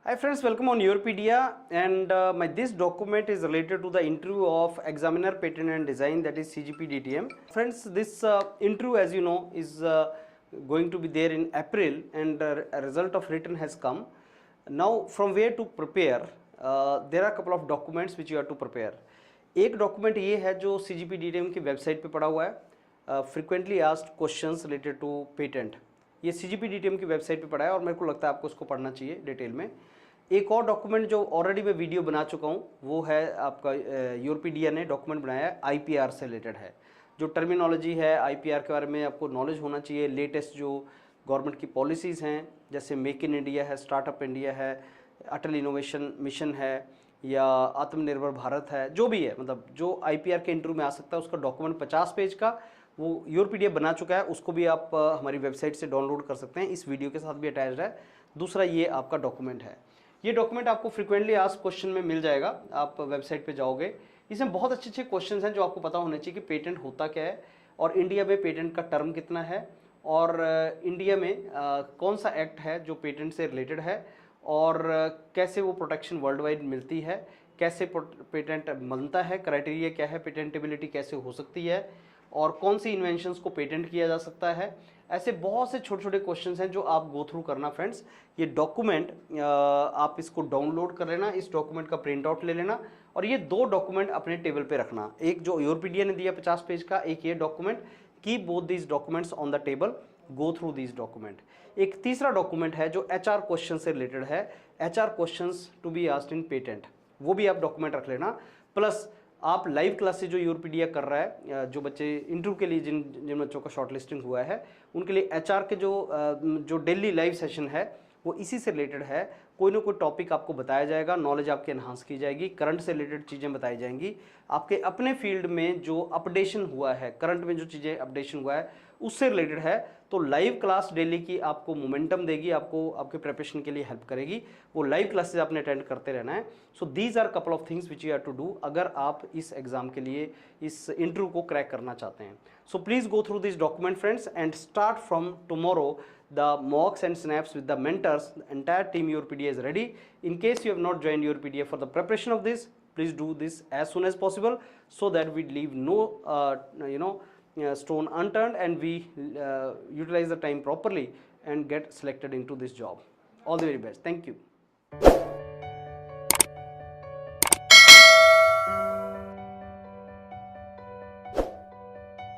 Hi friends, welcome on Europedia, and this document is related to the interview of Examiner Patent and Design, that is CGP DTM. Friends, this interview, as you know, is going to be there in April, and a result of written has come. Now from where to prepare, there are a couple of documents which you have to prepare. एक document ये है जो CGP DTM की website पे पड़ा हुआ है, frequently asked questions related to patent. ये CGP DTM की वेबसाइट पे पड़ा है और मेरे को लगता है आपको उसको पढ़ना चाहिए डिटेल में। एक और डॉक्यूमेंट जो ऑलरेडी मैं वीडियो बना चुका हूँ वो है आपका यूरोपीडिया ने डॉक्यूमेंट बनाया है, IPR से रिलेटेड है। जो टर्मिनोलॉजी है IPR के बारे में आपको नॉलेज होना चाहिए। लेटेस्ट जो गवर्नमेंट की पॉलिसीज़ हैं, जैसे मेक इन इंडिया है, स्टार्टअप इंडिया है, अटल इनोवेशन मिशन है, या आत्मनिर्भर भारत है, जो भी है, मतलब जो IPR के इंटरव्यू में आ सकता है, उसका डॉक्यूमेंट 50 पेज का वो यूरोपीडिया बना चुका है। उसको भी आप हमारी वेबसाइट से डाउनलोड कर सकते हैं, इस वीडियो के साथ भी अटैच्ड है। दूसरा ये आपका डॉक्यूमेंट है। ये डॉक्यूमेंट आपको फ्रिक्वेंटली आस्क्ड क्वेश्चन में मिल जाएगा, आप वेबसाइट पे जाओगे। इसमें बहुत अच्छे क्वेश्चंस हैं जो आपको पता होने चाहिए कि पेटेंट होता क्या है, और इंडिया में पेटेंट का टर्म कितना है, और इंडिया में कौन सा एक्ट है जो पेटेंट से रिलेटेड है, और कैसे वो प्रोटेक्शन वर्ल्ड वाइड मिलती है, कैसे पेटेंट बनता है, क्राइटेरिया क्या है, पेटेंटेबिलिटी कैसे हो सकती है, और कौन सी इन्वेंशंस को पेटेंट किया जा सकता है। ऐसे बहुत से छोटे छोटे क्वेश्चंस हैं जो आप गो थ्रू करना फ्रेंड्स। ये डॉक्यूमेंट आप इसको डाउनलोड कर लेना, इस डॉक्यूमेंट का प्रिंट आउट ले लेना, और ये दो डॉक्यूमेंट अपने टेबल पे रखना। एक जो यूरोपीडिया ने दिया 50 पेज का, एक ये document. Keep both these documents on the table, go through these document. एक तीसरा डॉक्यूमेंट है जो HR क्वेश्चन से रिलेटेड है, HR questions to be asked in patent, वो भी आप डॉक्यूमेंट रख लेना। प्लस आप लाइव क्लासेस जो यूरोपीडिया कर रहा है, जो बच्चे इंटरव्यू के लिए जिन बच्चों का शॉर्टलिस्टिंग हुआ है, उनके लिए HR के जो डेली लाइव सेशन है वो इसी से रिलेटेड है। कोई ना कोई टॉपिक आपको बताया जाएगा, नॉलेज आपकी एनहांस की जाएगी, करंट से रिलेटेड चीज़ें बताई जाएंगी, आपके अपने फील्ड में जो अपडेशन हुआ है, करंट में जो चीज़ें अपडेशन हुआ है उससे रिलेटेड है। तो लाइव क्लास डेली की आपको मोमेंटम देगी, आपको आपके प्रिपरेशन के लिए हेल्प करेगी। वो लाइव क्लासेस आपने अटेंड करते रहना है। So these are couple of things which you have to do अगर आप इस एग्जाम के लिए, इस इंटरव्यू को क्रैक करना चाहते हैं। So please go through this document friends and start from tomorrow the mocks and snaps with the mentors. The entire team Europedia is ready. In case you have not joined Europedia for the preparation of this, please do this as soon as possible so that we leave no stone unturned, and we utilize the time properly and get selected into this job. All the very best. Thank you.